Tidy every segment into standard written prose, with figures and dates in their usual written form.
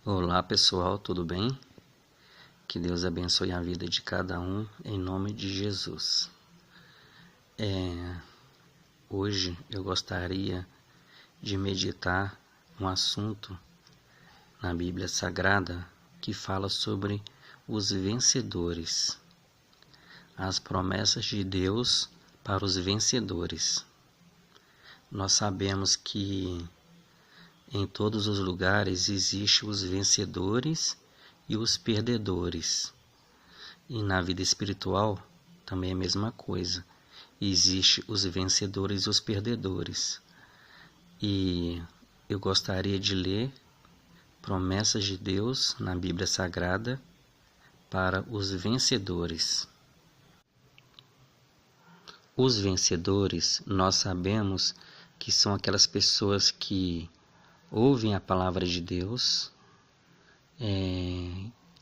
Olá pessoal, tudo bem? Que Deus abençoe a vida de cada um, em nome de Jesus. Hoje eu gostaria de meditar um assunto na Bíblia Sagrada que fala sobre os vencedores, as promessas de Deus para os vencedores. Nós sabemos que em todos os lugares existem os vencedores e os perdedores. E na vida espiritual também é a mesma coisa. Existem os vencedores e os perdedores. E eu gostaria de ler promessas de Deus na Bíblia Sagrada para os vencedores. Os vencedores, nós sabemos que são aquelas pessoas que ouvem a palavra de Deus,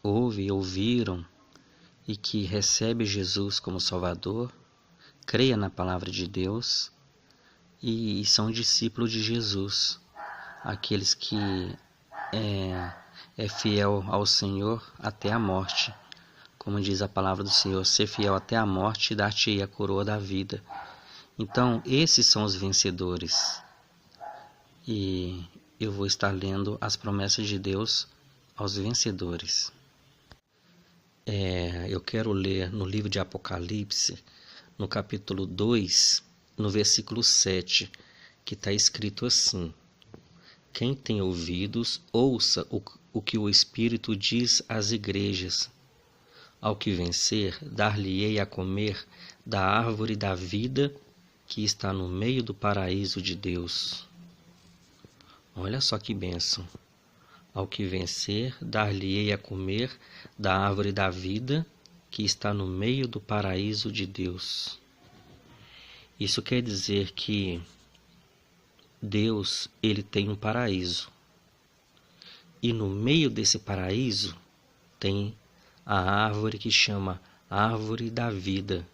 ouviram e que recebem Jesus como Salvador, creia na palavra de Deus e são discípulos de Jesus, aqueles que é fiel ao Senhor até a morte. Como diz a palavra do Senhor, ser fiel até a morte e dar-te-ei a coroa da vida. Então, esses são os vencedores. E eu vou estar lendo as promessas de Deus aos vencedores. Eu quero ler no livro de Apocalipse, no capítulo 2, no versículo 7, que está escrito assim: Quem tem ouvidos, ouça o que o Espírito diz às igrejas. Ao que vencer, dar-lhe-ei a comer da árvore da vida que está no meio do paraíso de Deus. Olha só que bênção. Ao que vencer, dar-lhe-ei a comer da árvore da vida que está no meio do paraíso de Deus. Isso quer dizer que Deus, ele tem um paraíso. E no meio desse paraíso tem a árvore que chama árvore da vida.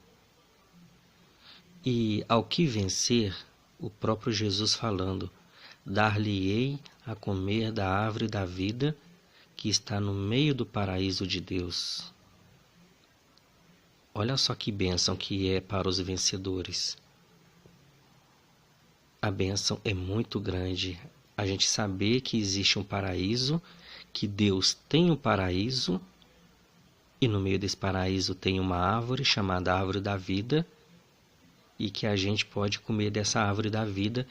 E ao que vencer, o próprio Jesus falando, dar-lhe-ei a comer da árvore da vida que está no meio do paraíso de Deus. Olha só que bênção que é para os vencedores. A bênção é muito grande. A gente saber que existe um paraíso, que Deus tem um paraíso, e no meio desse paraíso tem uma árvore chamada árvore da vida, e que a gente pode comer dessa árvore da vida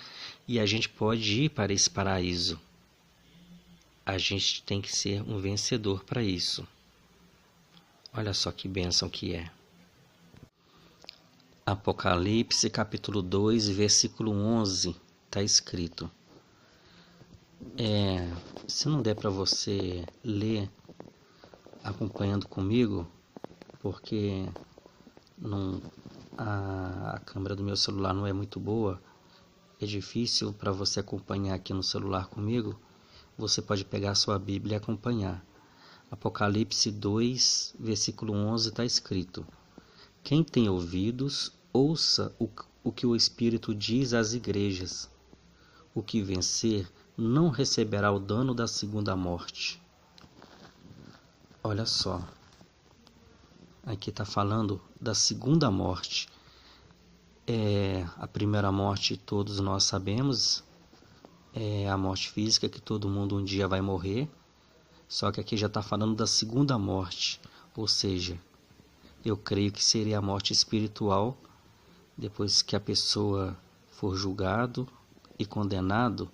e a gente pode ir para esse paraíso. A gente tem que ser um vencedor para isso. Olha só que bênção que é. Apocalipse capítulo 2, versículo 11, está escrito. Se não der para você ler acompanhando comigo, porque a câmera do meu celular não é muito boa, é difícil para você acompanhar aqui no celular comigo, você pode pegar a sua Bíblia e acompanhar. Apocalipse 2, versículo 11 está escrito: Quem tem ouvidos, ouça o que o Espírito diz às igrejas. O que vencer não receberá o dano da segunda morte. Olha só. Aqui está falando da segunda morte. A primeira morte todos nós sabemos, é a morte física, que todo mundo um dia vai morrer. Só que aqui já está falando da segunda morte, ou seja, eu creio que seria a morte espiritual, depois que a pessoa for julgado e condenado.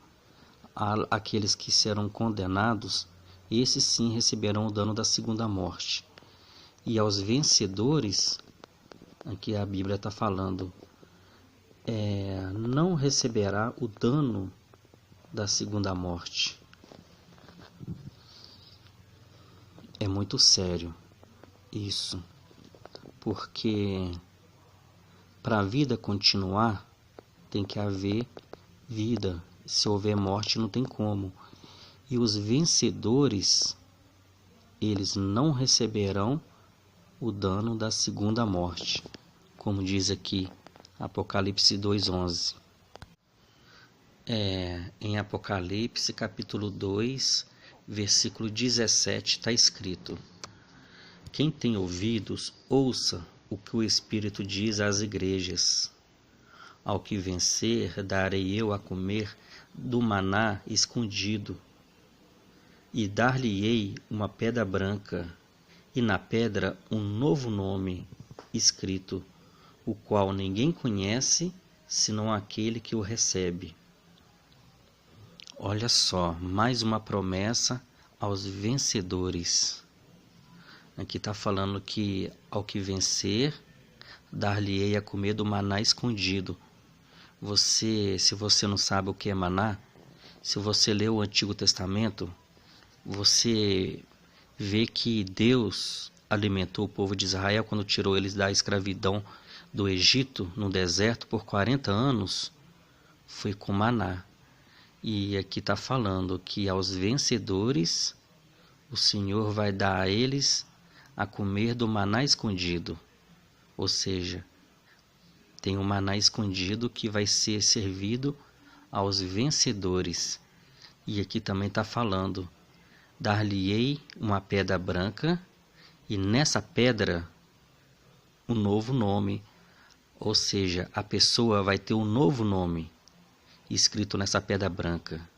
Aqueles que serão condenados, esses sim receberão o dano da segunda morte. E aos vencedores, aqui a Bíblia está falando, não receberá o dano da segunda morte. É muito sério isso, porque para a vida continuar, tem que haver vida. Se houver morte, não tem como. E os vencedores, eles não receberão o dano da segunda morte, como diz aqui Apocalipse 2:11. Em Apocalipse capítulo 2, versículo 17, está escrito: quem tem ouvidos, ouça o que o Espírito diz às igrejas. Ao que vencer, darei eu a comer do maná escondido, e dar-lhe-ei uma pedra branca, e na pedra um novo nome escrito, o qual ninguém conhece, senão aquele que o recebe. Olha só, mais uma promessa aos vencedores. Aqui está falando que ao que vencer, dar-lhe-ei a comer do maná escondido. Se você não sabe o que é maná, se você lê o Antigo Testamento, você vê que Deus alimentou o povo de Israel quando tirou eles da escravidão do Egito, no deserto, por 40 anos, foi com maná. E aqui está falando que aos vencedores, o Senhor vai dar a eles a comer do maná escondido. Ou seja, tem um maná escondido que vai ser servido aos vencedores. E aqui também está falando: dar-lhe-ei uma pedra branca, e nessa pedra um novo nome. Ou seja, a pessoa vai ter um novo nome escrito nessa pedra branca.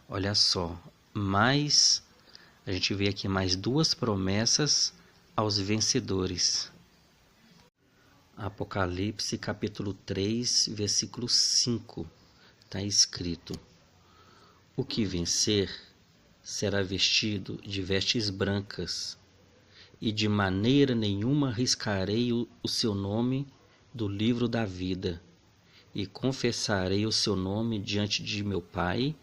Olha só, a gente vê aqui mais duas promessas aos vencedores. Apocalipse capítulo 3, versículo 5, está escrito: o que vencer será vestido de vestes brancas, e de maneira nenhuma riscarei o seu nome do livro da vida, e confessarei o seu nome diante de meu Pai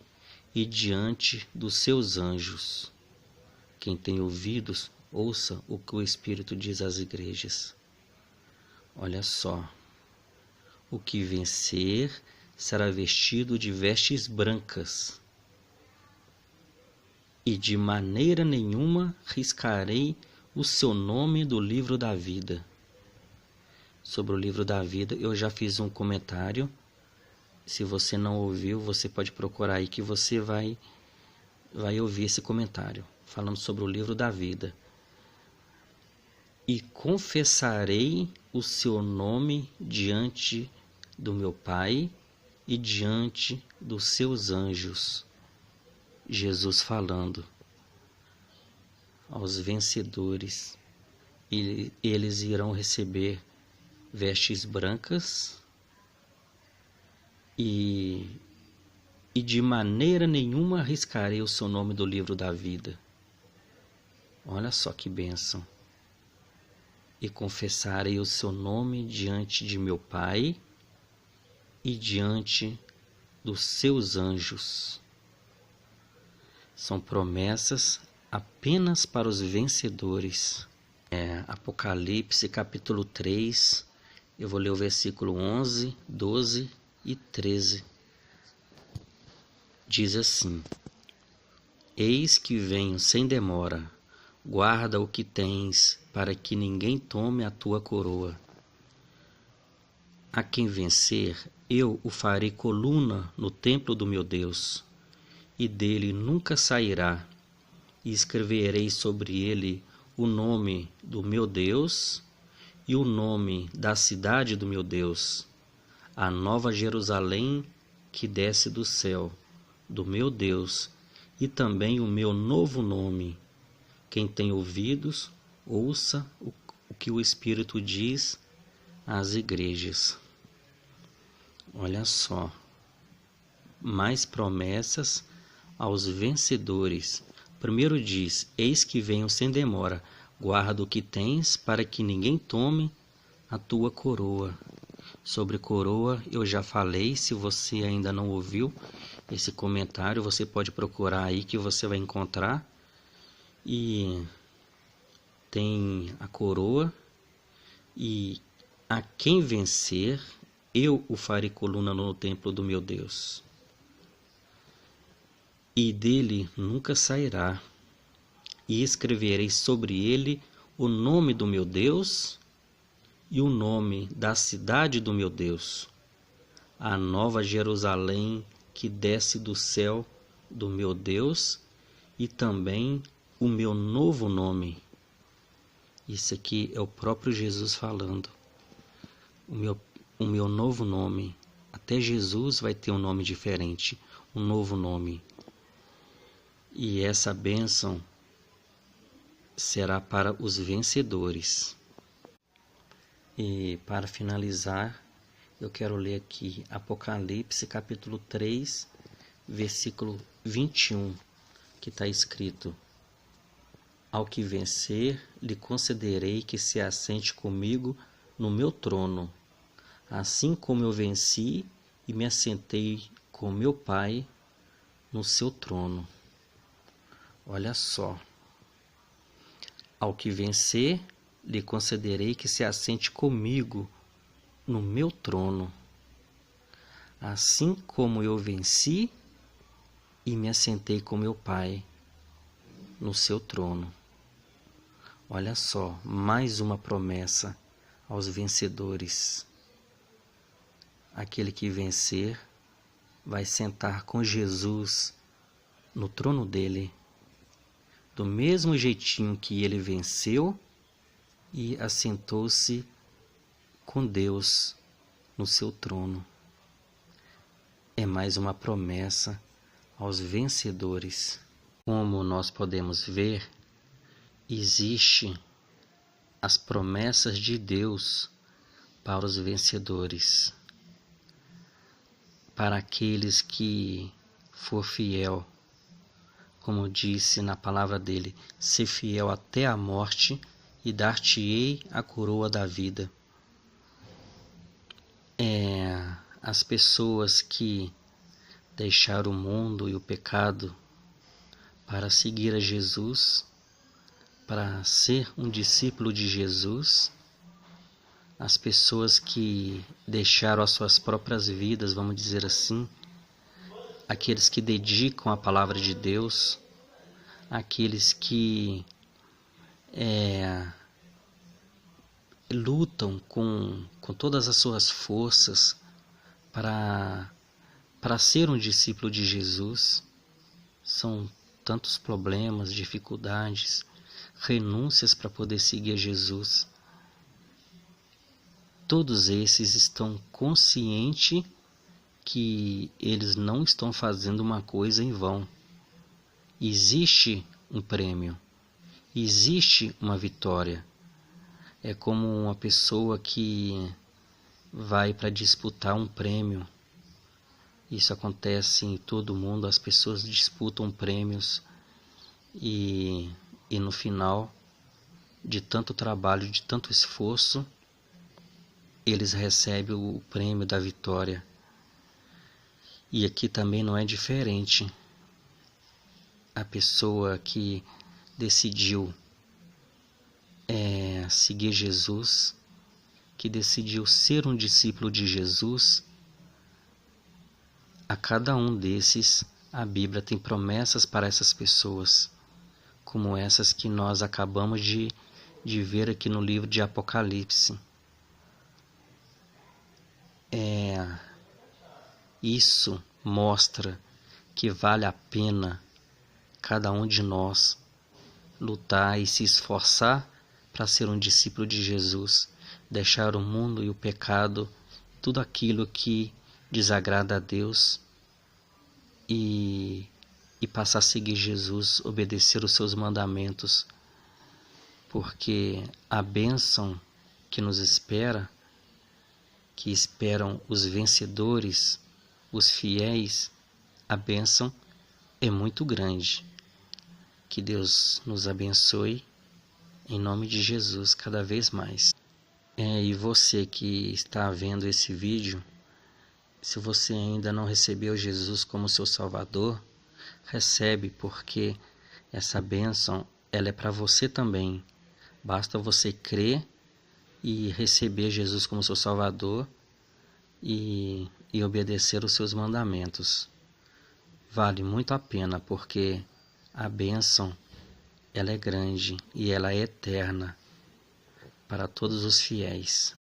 e diante dos seus anjos. Quem tem ouvidos, ouça o que o Espírito diz às igrejas. Olha só, o que vencer será vestido de vestes brancas, e de maneira nenhuma riscarei o seu nome do livro da vida. Sobre o livro da vida, eu já fiz um comentário. Se você não ouviu, você pode procurar aí que você vai ouvir esse comentário, falando sobre o livro da vida. E confessarei o seu nome diante do meu Pai e diante dos seus anjos. Jesus falando aos vencedores, eles irão receber vestes brancas e de maneira nenhuma riscarei o seu nome do livro da vida. Olha só que bênção. E confessarei o seu nome diante de meu Pai e diante dos seus anjos. São promessas apenas para os vencedores. Apocalipse capítulo 3, eu vou ler o versículo 11, 12 e 13. Diz assim: eis que venho sem demora, guarda o que tens, para que ninguém tome a tua coroa. A quem vencer, eu o farei coluna no templo do meu Deus, e dele nunca sairá, e escreverei sobre ele o nome do meu Deus e o nome da cidade do meu Deus, a nova Jerusalém que desce do céu, do meu Deus, e também o meu novo nome. Quem tem ouvidos, ouça o que o Espírito diz às igrejas. Olha só, mais promessas aos vencedores. Primeiro diz: eis que venho sem demora, guarda o que tens, para que ninguém tome a tua coroa. Sobre coroa eu já falei. Se você ainda não ouviu esse comentário, você pode procurar aí que você vai encontrar. E tem a coroa: e a quem vencer, eu o farei coluna no templo do meu Deus, e dele nunca sairá, e escreverei sobre ele o nome do meu Deus e o nome da cidade do meu Deus, a nova Jerusalém que desce do céu do meu Deus, e também o meu novo nome. Isso aqui é o próprio Jesus falando. O meu novo nome. Até Jesus vai ter um nome diferente, um novo nome. E essa bênção será para os vencedores. E para finalizar, eu quero ler aqui Apocalipse capítulo 3, versículo 21, que está escrito: Ao que vencer, lhe concederei que se assente comigo no meu trono, assim como eu venci e me assentei com meu Pai no seu trono. Olha só. Ao que vencer, lhe concederei que se assente comigo no meu trono, assim como eu venci e me assentei com meu Pai no seu trono. Olha só, mais uma promessa aos vencedores. Aquele que vencer vai sentar com Jesus no trono dele, do mesmo jeitinho que ele venceu e assentou-se com Deus no seu trono. É mais uma promessa aos vencedores. Como nós podemos ver, existe as promessas de Deus para os vencedores. Para aqueles que for fiel, como disse na palavra dele, ser fiel até a morte e dar-te-ei a coroa da vida. As pessoas que deixaram o mundo e o pecado para seguir a Jesus, para ser um discípulo de Jesus, as pessoas que deixaram as suas próprias vidas, vamos dizer assim, aqueles que dedicam a palavra de Deus, aqueles que lutam com todas as suas forças para ser um discípulo de Jesus. São tantos problemas, dificuldades, renúncias para poder seguir a Jesus. Todos esses estão conscientes que eles não estão fazendo uma coisa em vão. Existe um prêmio, existe uma vitória. É como uma pessoa que vai para disputar um prêmio. Isso acontece em todo mundo, as pessoas disputam prêmios e no final de tanto trabalho, de tanto esforço, eles recebem o prêmio da vitória. E aqui também não é diferente. A pessoa que decidiu seguir Jesus, que decidiu ser um discípulo de Jesus, a cada um desses, a Bíblia tem promessas para essas pessoas, como essas que nós acabamos de ver aqui no livro de Apocalipse. Isso mostra que vale a pena cada um de nós lutar e se esforçar para ser um discípulo de Jesus, deixar o mundo e o pecado, tudo aquilo que desagrada a Deus e passar a seguir Jesus, obedecer os seus mandamentos, porque a bênção que nos espera, que esperam os vencedores, os fiéis, a bênção é muito grande. Que Deus nos abençoe, em nome de Jesus, cada vez mais. E você que está vendo esse vídeo, se você ainda não recebeu Jesus como seu Salvador, recebe, porque essa bênção ela é para você também. Basta você crer e receber Jesus como seu Salvador e obedecer os seus mandamentos. Vale muito a pena, porque a bênção ela é grande e ela é eterna para todos os fiéis.